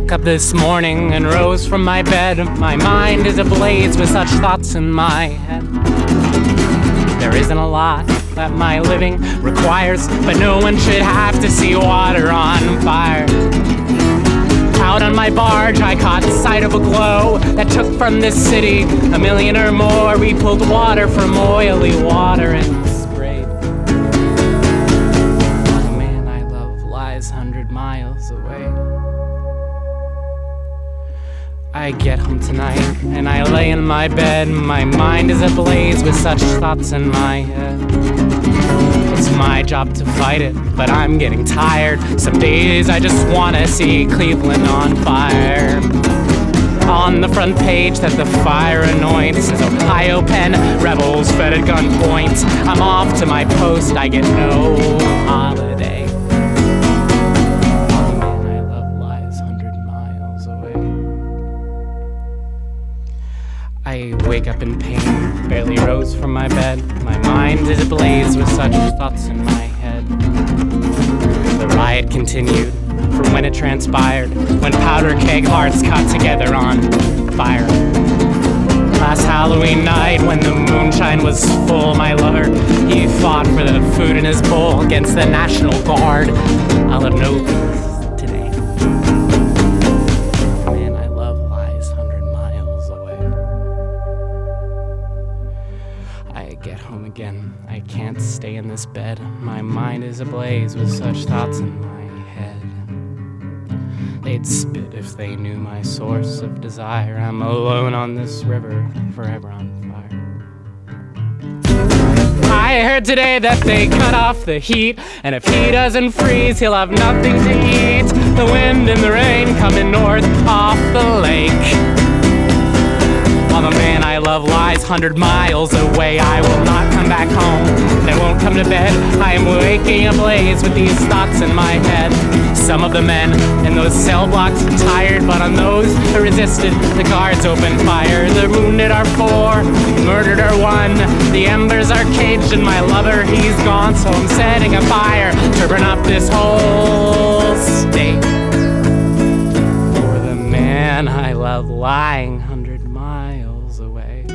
woke up this morning and rose from my bed. My mind is ablaze with such thoughts in my head. There isn't a lot that my living requires, but no one should have to see water on fire. Out on my barge, I caught sight of a glow that took from this city a million or more. We pulled water from oily water and sprayed. Oh, the man I love lies 100 miles away. I get home tonight and I lay in my bed. My mind is ablaze with such thoughts in my head. It's my job to fight it, but I'm getting tired. Some days I just wanna see Cleveland on fire. On the front page that the fire anoints says Ohio Penn, rebels fed at gunpoint. I'm off to my post, I get no holiday. Oh, the man I love lies 100 miles away. I wake up in pain, barely rose from my bed. My mind is ablaze with such thoughts in my head. The riot continued from when it transpired, when powder keg hearts caught together on fire. Last Halloween night when the moonshine was full, my lover, he fought for the food in his bowl against the National Guard. I'll have no peace today. The man I love lies 100 miles away. I get home again. I can't stay in this bed. My mind is ablaze with such thoughts in my head. They'd spit if they knew my source of desire. I'm alone on this river, forever on fire. I heard today that they cut off the heat, and if he doesn't freeze, he'll have nothing to eat. The wind and the rain coming north off the lake. While the man I love lies 100 miles away, I will not come back home, and I won't come to bed. I am waking ablaze with these thoughts in my head. Some of the men in those cell blocks are tired, but on those who resisted, the guards opened fire. The wounded are 4, murdered are 1. The embers are caged, and my lover, he's gone, so I'm setting a fire to burn up this whole state. For the man I love lying 100 miles away.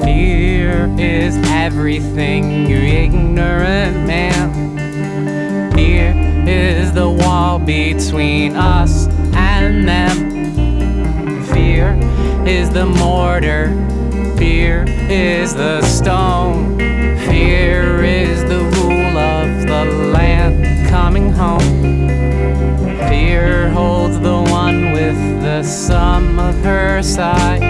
Fear is everything, you ignorant man. Fear is the wall between us and them. Fear is the mortar. Fear is the stone. Fear is the rule of the land coming home. Fear holds the one with the sum of her side.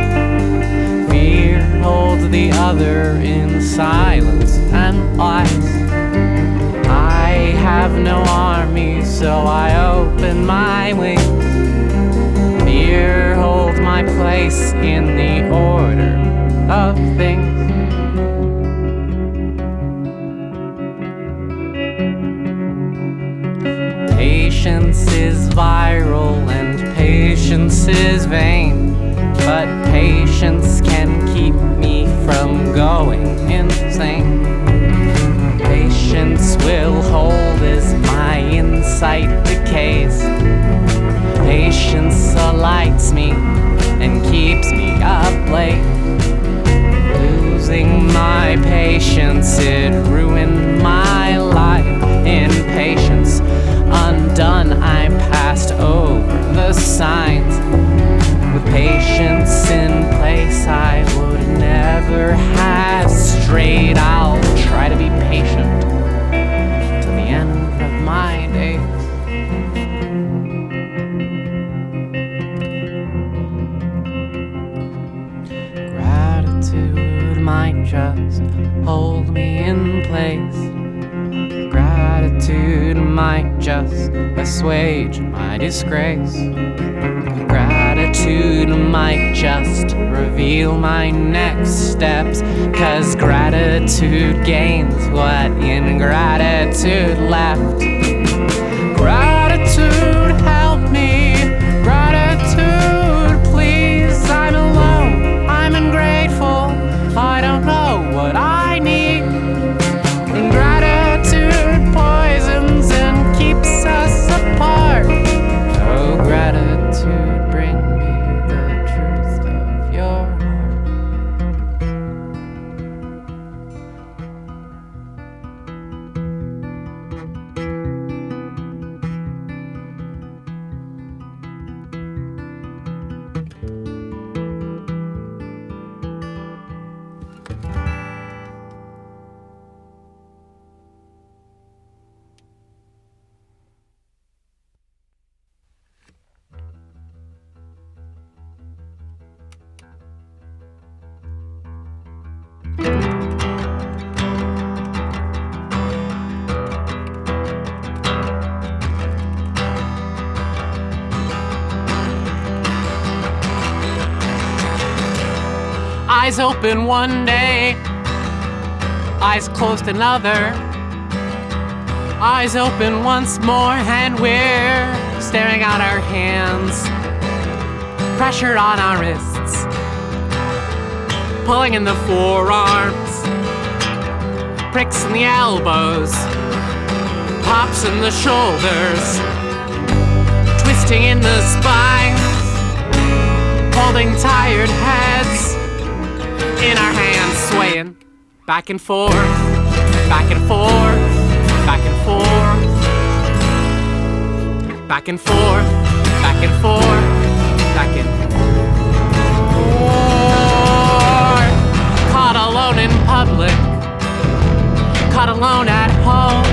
Fear holds the other in silence and lies. I have no army, so I open my wings. Fear holds my place in the order of things. Patience is viral and patience is vain, but patience can keep me from going insane. Patience will hold as my insight decays. Patience alights me and keeps me up late. Losing my patience, it ruined my life. Impatience undone, I passed over the signs. With patience in place, I would never might just hold me in place. Gratitude might just assuage my disgrace. Gratitude might just reveal my next steps, 'cause gratitude gains what ingratitude left. Gratitude help me, gratitude please. I'm alone, I'm ungrateful, I don't know what I need. And gratitude poisons and keeps us apart. Oh, gratitude, bring me the truth of your heart. Eyes open one day, eyes closed another. Eyes open once more and we're staring at our hands, pressure on our wrists, pulling in the forearms, pricks in the elbows, pops in the shoulders, twisting in the spines, holding tired heads in our hands, swaying back and forth, back and forth, back and forth, back and forth, back and forth, back and forth. Caught alone in public, caught alone at home,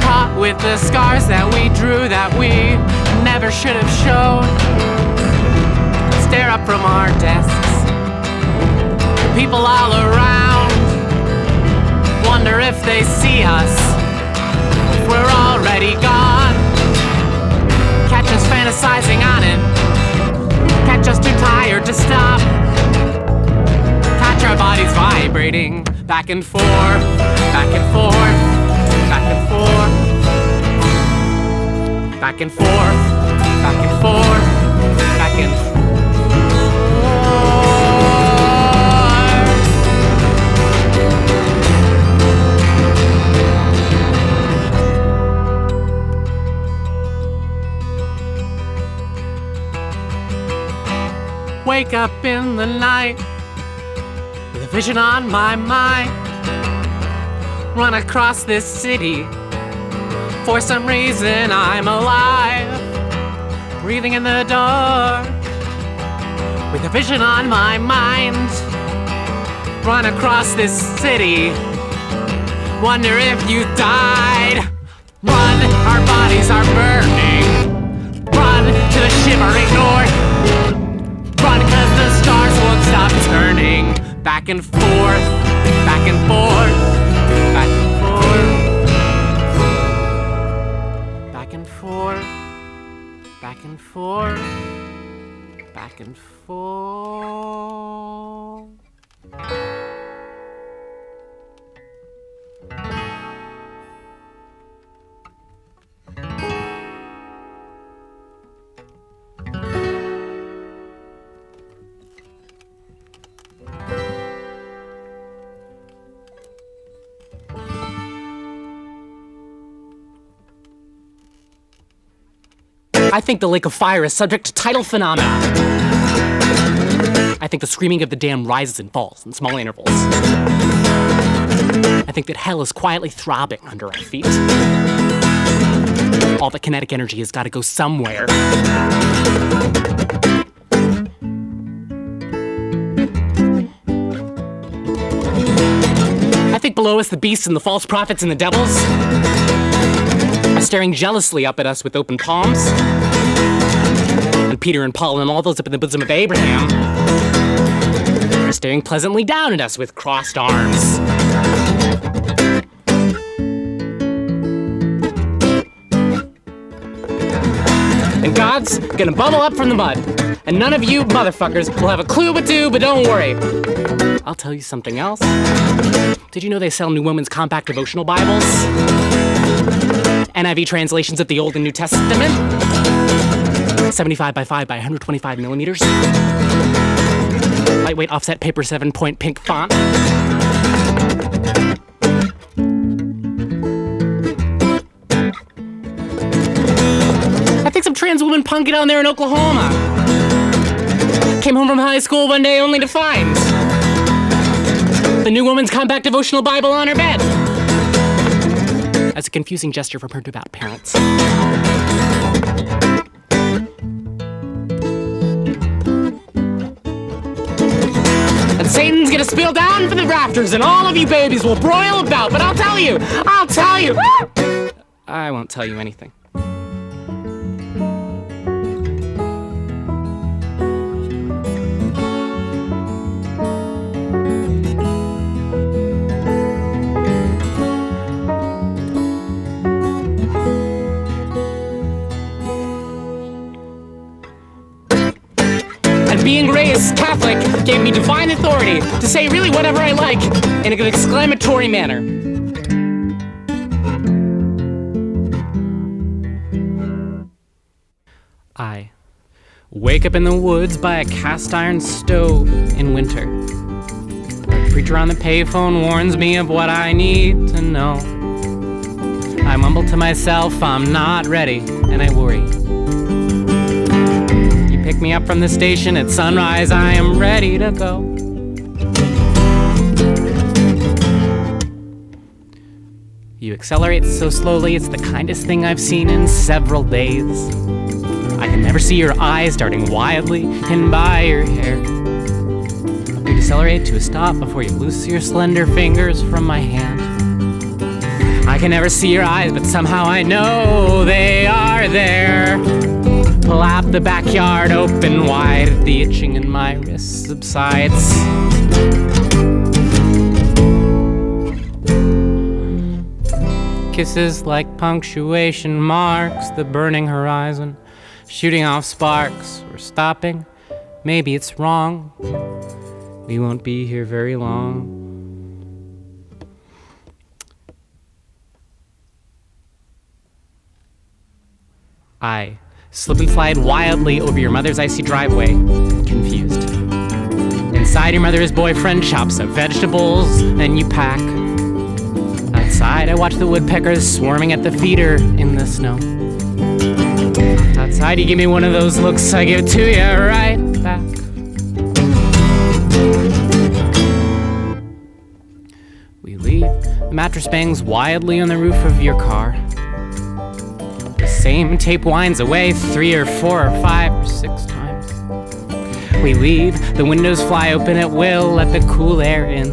caught with the scars that we drew that we never should have shown. Stare up from our desks, people all around wonder if they see us, if we're already gone. Catch us fantasizing on it, catch us too tired to stop, catch our bodies vibrating back and forth, back and forth, back and forth, back and forth, back and forth, back and forth. Wake up in the night with a vision on my mind. Run across this city, for some reason I'm alive. Breathing in the dark with a vision on my mind. Run across this city, wonder if you died. Run, our bodies are burning. Run to the shivering north. Run, 'cause the stars won't stop turning. Back and forth, back and forth, back and forth, back and forth, back and forth, back and forth. I think the lake of fire is subject to tidal phenomena. I think the screaming of the dam rises and falls in small intervals. I think that hell is quietly throbbing under our feet. All the kinetic energy has got to go somewhere. I think below us the beasts and the false prophets and the devils are staring jealously up at us with open palms. And Peter and Paul and all those up in the bosom of Abraham staring pleasantly down at us with crossed arms. And God's gonna bubble up from the mud, and none of you motherfuckers will have a clue what to do, but don't worry. I'll tell you something else. Did you know they sell New Women's Compact Devotional Bibles? NIV translations of the Old and New Testament? 75 by 5 by 125 millimeters. Lightweight offset paper 7-point pink font. I think some trans woman punked down there in Oklahoma. Came home from high school one day only to find the New Woman's Compact Devotional Bible on her bed. As a confusing gesture from her devout parents. And Satan's gonna spill down from the rafters and all of you babies will broil about, but I'll tell you! I won't tell you anything. Being raised Catholic gave me divine authority to say really whatever I like in an exclamatory manner. I wake up in the woods by a cast iron stove in winter. The preacher on the payphone warns me of what I need to know. I mumble to myself, I'm not ready, and I worry. Pick me up from the station at sunrise, I am ready to go. You accelerate so slowly, it's the kindest thing I've seen in several days. I can never see your eyes darting wildly in by your hair. You decelerate to a stop before you loose your slender fingers from my hand. I can never see your eyes, but somehow I know they are there. Pull out the backyard open wide, the itching in my wrist subsides. Kisses like punctuation marks the burning horizon, shooting off sparks. We're stopping, maybe it's wrong. We won't be here very long. I slip and slide wildly over your mother's icy driveway, confused. Inside your mother's boyfriend chops up vegetables, and you pack. Outside I watch the woodpeckers swarming at the feeder in the snow. Outside you give me one of those looks, I give it to you right back. We leave, the mattress bangs wildly on the roof of your car. Same tape winds away 3 or 4 or 5 or 6 times. We leave, the windows fly open at will, let the cool air in.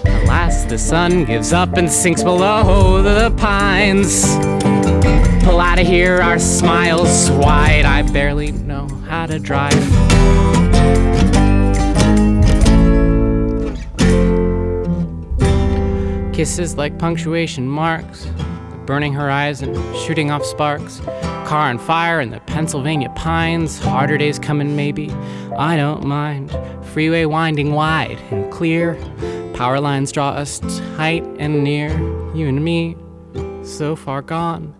Alas, the sun gives up and sinks below the pines. Pull out of here, our smiles wide, I barely know how to drive. Kisses like punctuation marks, burning horizon, shooting off sparks, car on fire in the Pennsylvania pines, harder days coming maybe, I don't mind, freeway winding wide and clear, power lines draw us tight and near, you and me, so far gone,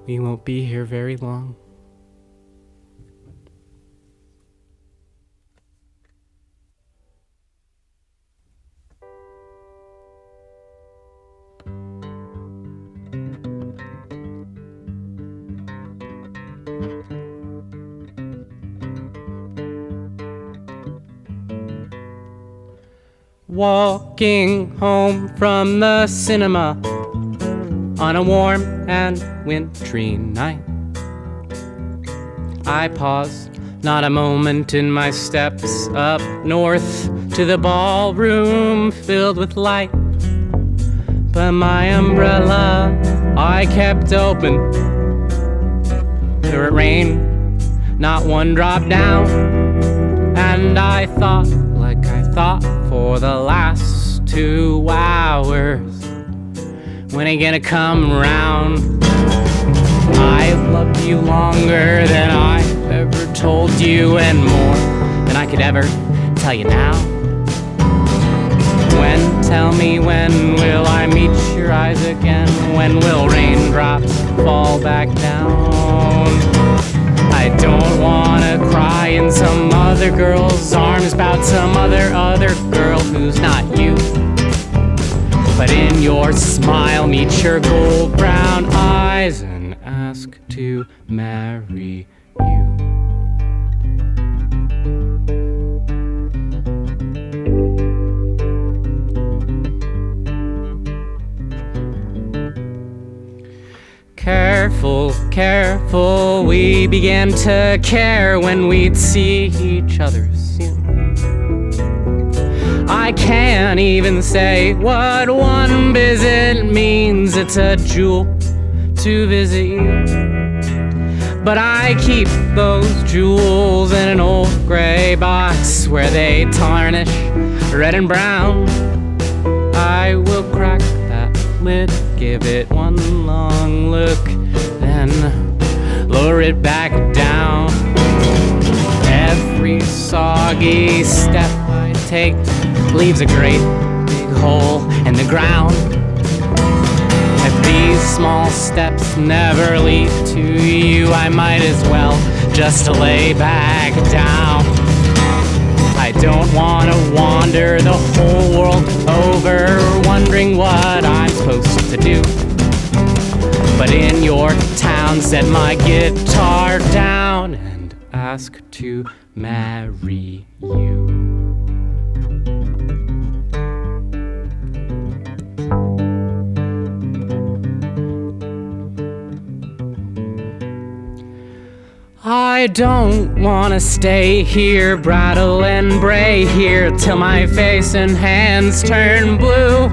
we won't be here very long. Walking home from the cinema on a warm and wintry night, I pause, not a moment in my steps up north to the ballroom filled with light. But my umbrella I kept open, though it rained, not one drop down. And I thought, like I thought for the last 2 hours, when are you gonna come round? I've loved you longer than I've ever told you, and more than I could ever tell you now. Tell me, when will I meet your eyes again? When will raindrops fall back down? I don't wanna cry in some other girl's arms about some other girl who's not you. But in your smile, meet your gold brown eyes and ask to marry you. Careful, careful, we began to care when we'd see each other soon. I can't even say what one visit means. It's a jewel to visit you. But I keep those jewels in an old gray box where they tarnish red and brown. I will crack that lid, give it one long look, then lower it back down. Every soggy step I take leaves a great big hole in the ground. If these small steps never lead to you, I might as well just lay back down. I don't want to wander the whole world over, wondering what I'm supposed to do. But in your town, set my guitar down and ask to marry you. I don't wanna stay here, brattle and bray here till my face and hands turn blue.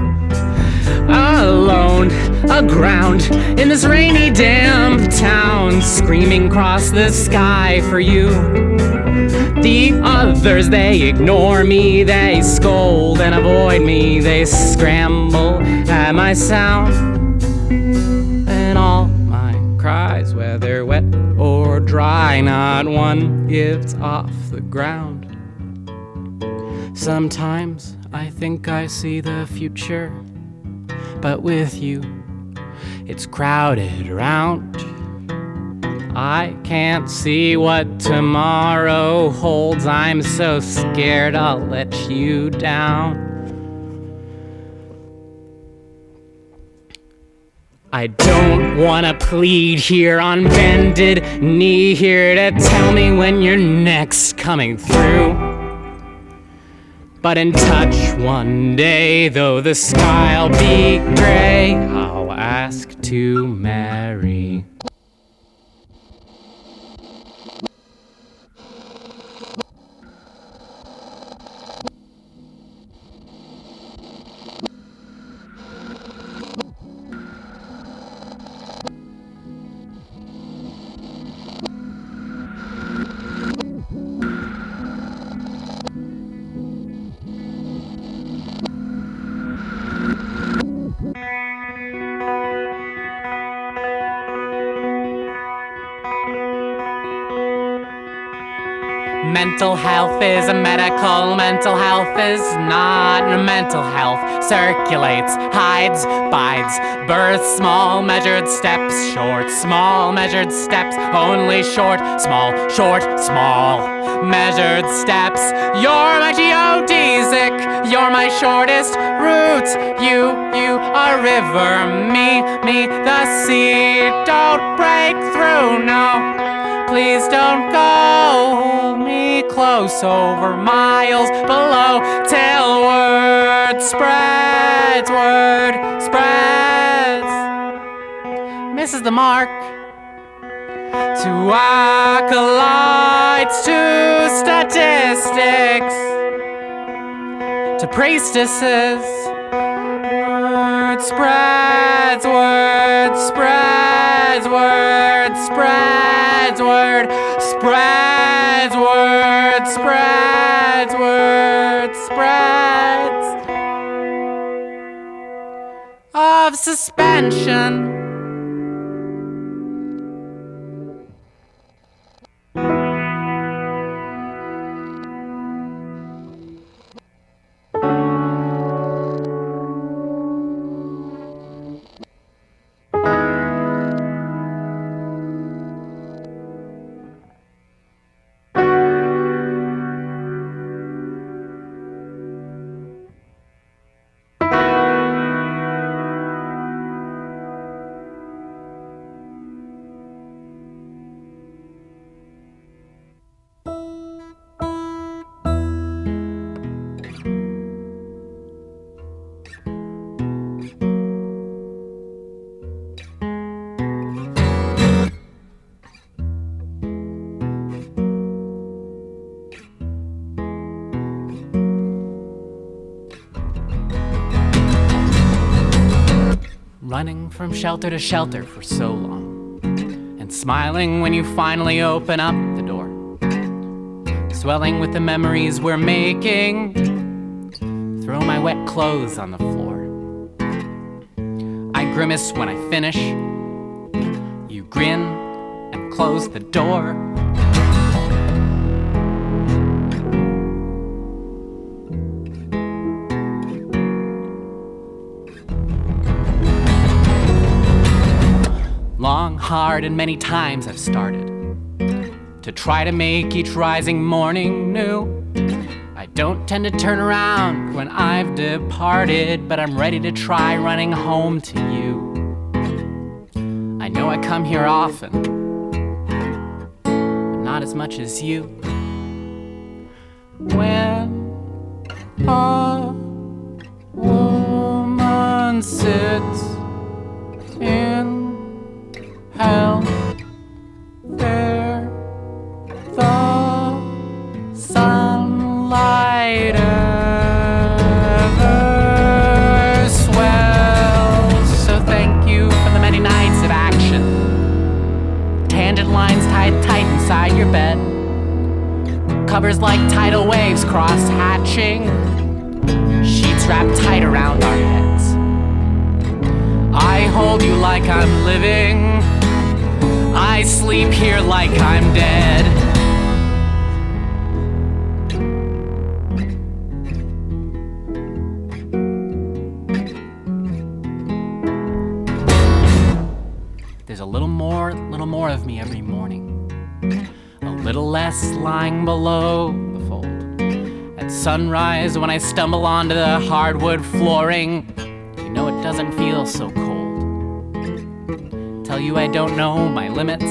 Alone, aground in this rainy damn town, screaming across the sky for you. The others, they ignore me, they scold and avoid me, they scramble at my sound. And all my cries, whether wet or dry, not one gives off the ground. Sometimes I think I see the future, but with you, it's crowded around. I can't see what tomorrow holds. I'm so scared I'll let you down. I don't wanna plead here on bended knee here to tell me when you're next coming through. But in touch one day, though the sky'll be gray, I'll ask to marry. Mental health is a medical, mental health is not. Mental health circulates, hides, bides, births, small measured steps, short, small measured steps, only short, small measured steps. You're my geodesic, you're my shortest route. You are river, me, the sea. Don't break through, no. Please don't go, hold me close over miles below till word spreads, misses the mark. To acolytes, to statistics, to priestesses, word spreads, word spreads, word spreads, word spreads, word spreads. spreads of suspension. Running from shelter to shelter for so long, and smiling when you finally open up the door, swelling with the memories we're making, throw my wet clothes on the floor. I grimace when I finish, you grin and close the door. Long, hard, and many times I've started to try to make each rising morning new. I don't tend to turn around when I've departed, but I'm ready to try running home to you. I know I come here often, but not as much as you. When a woman sits in hell, there the sunlight ever swells. So thank you for the many nights of action, tangent lines tied tight inside your bed, covers like tidal waves cross-hatching, sheets wrapped tight around our heads. I hold you like I'm living, I sleep here like I'm dead. There's a little more of me every morning, a little less lying below the fold. At sunrise when I stumble onto the hardwood flooring, you know it doesn't feel so cold. Tell you I don't know my limits.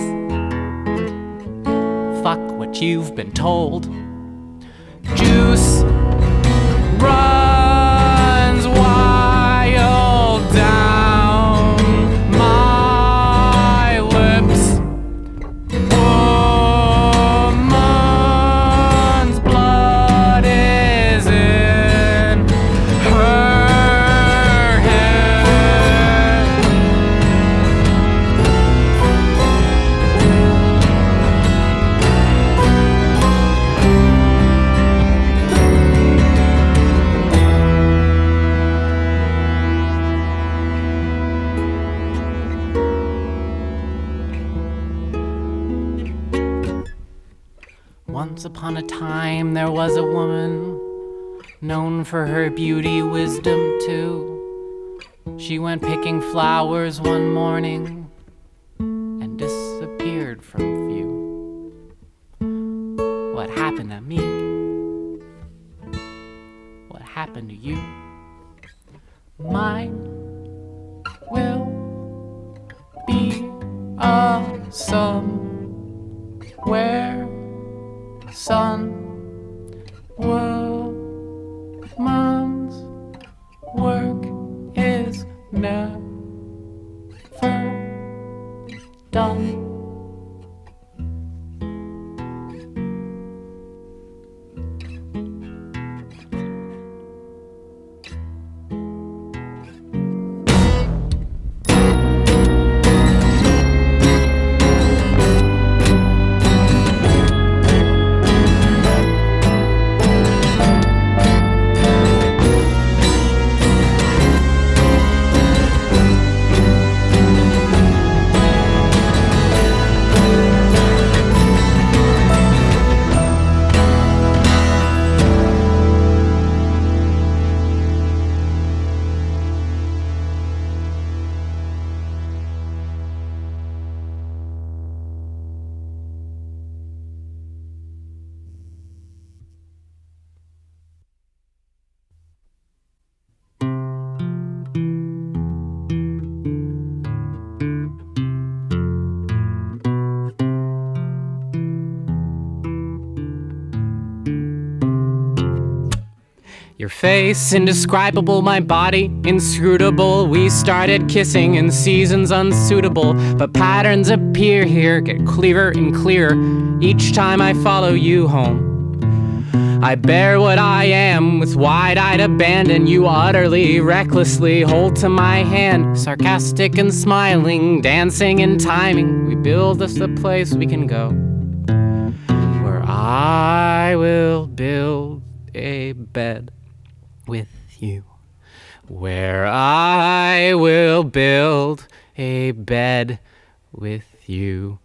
Fuck what you've been told. Juice runs wild down my lips. Woman's blood is in her head. Once upon a time there was a woman known for her beauty, wisdom too. She went picking flowers one morning and disappeared from view. What happened to me? What happened to you? Mine will be a somewhere sun. Woman's work is never done. Your face, indescribable, my body, inscrutable. We started kissing in seasons unsuitable, but patterns appear here, get clearer and clearer each time I follow you home. I bear what I am with wide-eyed abandon. You utterly, recklessly hold to my hand, sarcastic and smiling, dancing and timing. We build us a place we can go, where I will build a bed with you, where I will build a bed with you.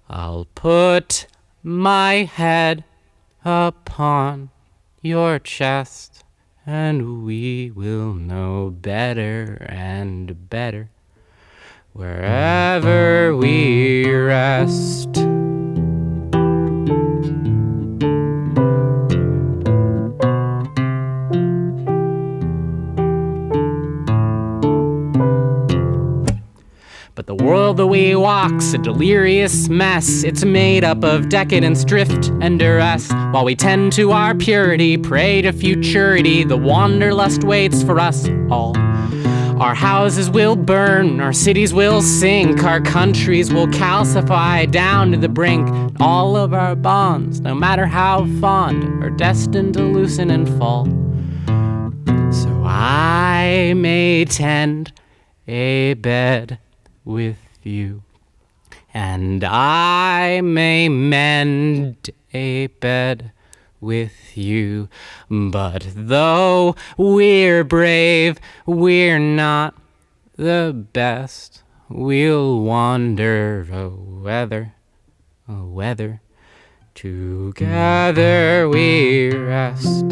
I'll put my head upon your chest, and we will know better and better wherever we rest. But the world that we walk's a delirious mess. It's made up of decadence, drift, and duress. While we tend to our purity, pray to futurity, the wanderlust waits for us all. Our houses will burn, our cities will sink, our countries will calcify down to the brink. All of our bonds, no matter how fond, are destined to loosen and fall. So I may tend a bed with you, and I may mend a bed with you. But though we're brave, we're not the best. We'll wander a weather. Together we rest.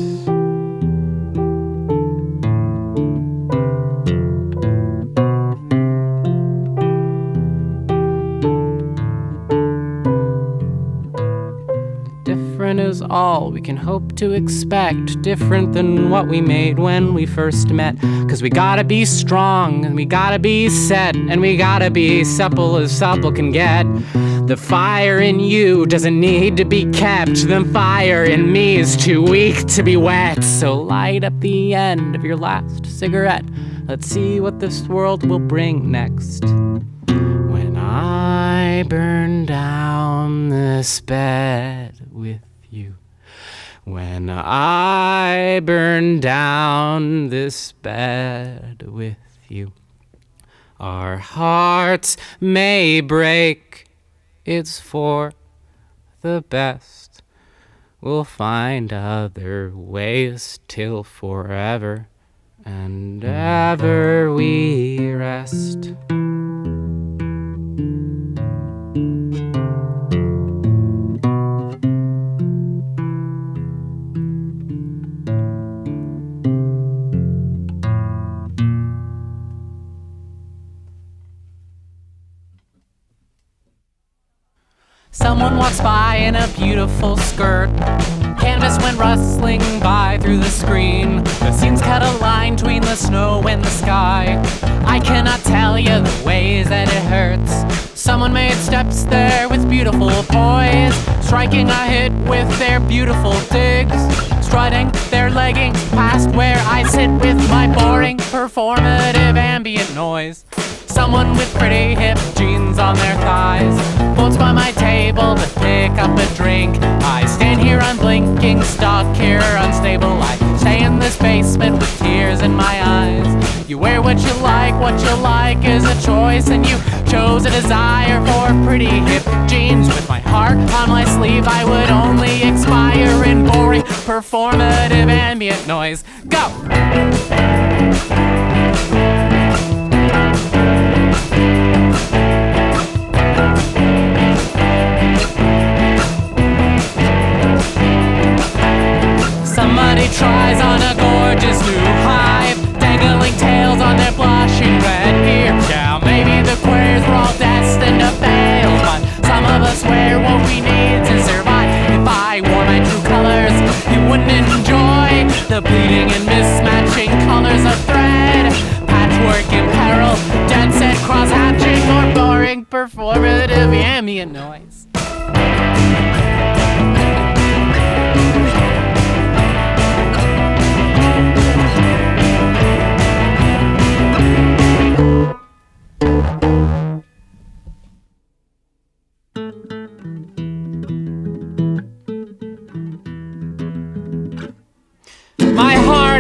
Different is all we can hope to expect, different than what we made when we first met. 'Cause we gotta be strong, and we gotta be set, and we gotta be supple as supple can get. The fire in you doesn't need to be kept, the fire in me is too weak to be wet. So light up the end of your last cigarette, let's see what this world will bring next. When I burn down this bed with you, when I burn down this bed with you, our hearts may break, it's for the best. We'll find other ways till forever and ever we rest. Someone walks by in a beautiful skirt. Canvas went rustling by through the screen. The scene's cut a line between the snow and the sky. I cannot tell you the ways that it hurts. Someone made steps there with beautiful poise, striking a hit with their beautiful digs, strutting their leggings past where I sit with my boring performative ambient noise. Someone with pretty hip jeans on their thighs floats by my table to pick up a drink. I stand here unblinking, stuck here unstable. I stay in this basement with tears in my eyes. You wear what you like is a choice, and you chose a desire for pretty hip jeans. With my heart on my sleeve, I would only expire in boring performative ambient noise. Go! Somebody tries on a gorgeous new hive, dangling tails on their blushing red ear. Yeah, maybe the queers were all destined to fail, but some of us wear what we need to survive. If I wore my true colors, you wouldn't enjoy the bleeding and mismatching colors of thread, patchwork in peril, dead set cross-hatching, or boring performative ambient noise.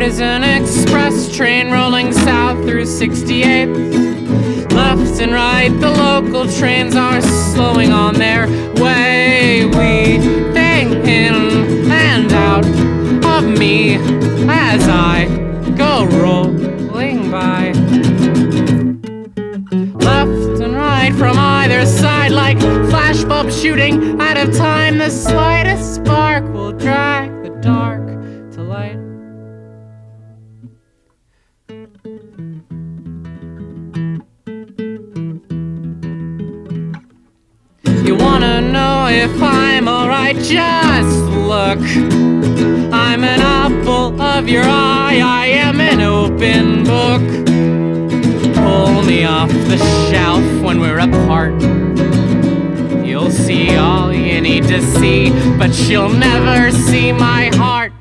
There's an express train rolling south through 68. Left and right, the local trains are slowing on their way. Weaving in and out of me as I go rolling by. Left and right from either side, like flashbulbs shooting out of time. The slightest spark will drag the dark to light. You wanna know if I'm alright? Just look. I'm an apple of your eye, I am an open book. Pull me off the shelf when we're apart. You'll see all you need to see, but you'll never see my heart.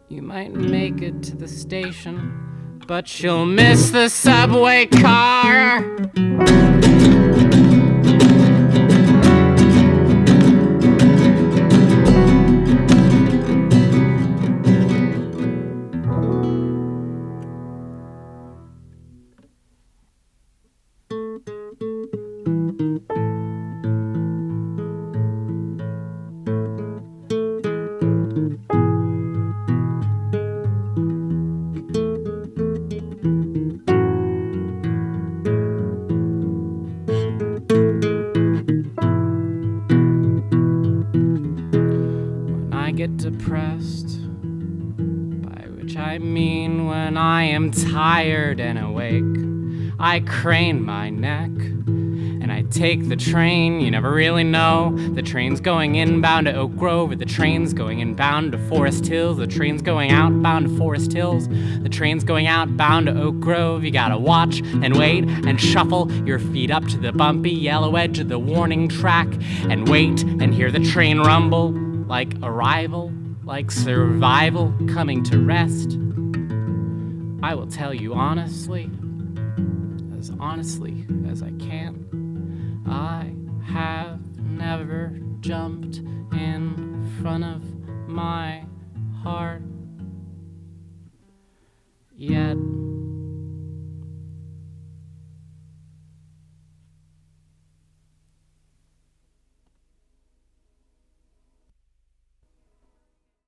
You might make it to the station, but you'll miss the subway car. Get depressed, by which I mean when I am tired and awake, I crane my neck and I take the train. You never really know. The train's going inbound to Oak Grove, or the train's going inbound to Forest Hills. The train's going outbound to Forest Hills. The train's going outbound to Oak Grove. You gotta watch and wait and shuffle your feet up to the bumpy yellow edge of the warning track and wait and hear the train rumble. Like arrival, like survival coming to rest. I will tell you honestly as I can, I have never jumped in front of my heart yet.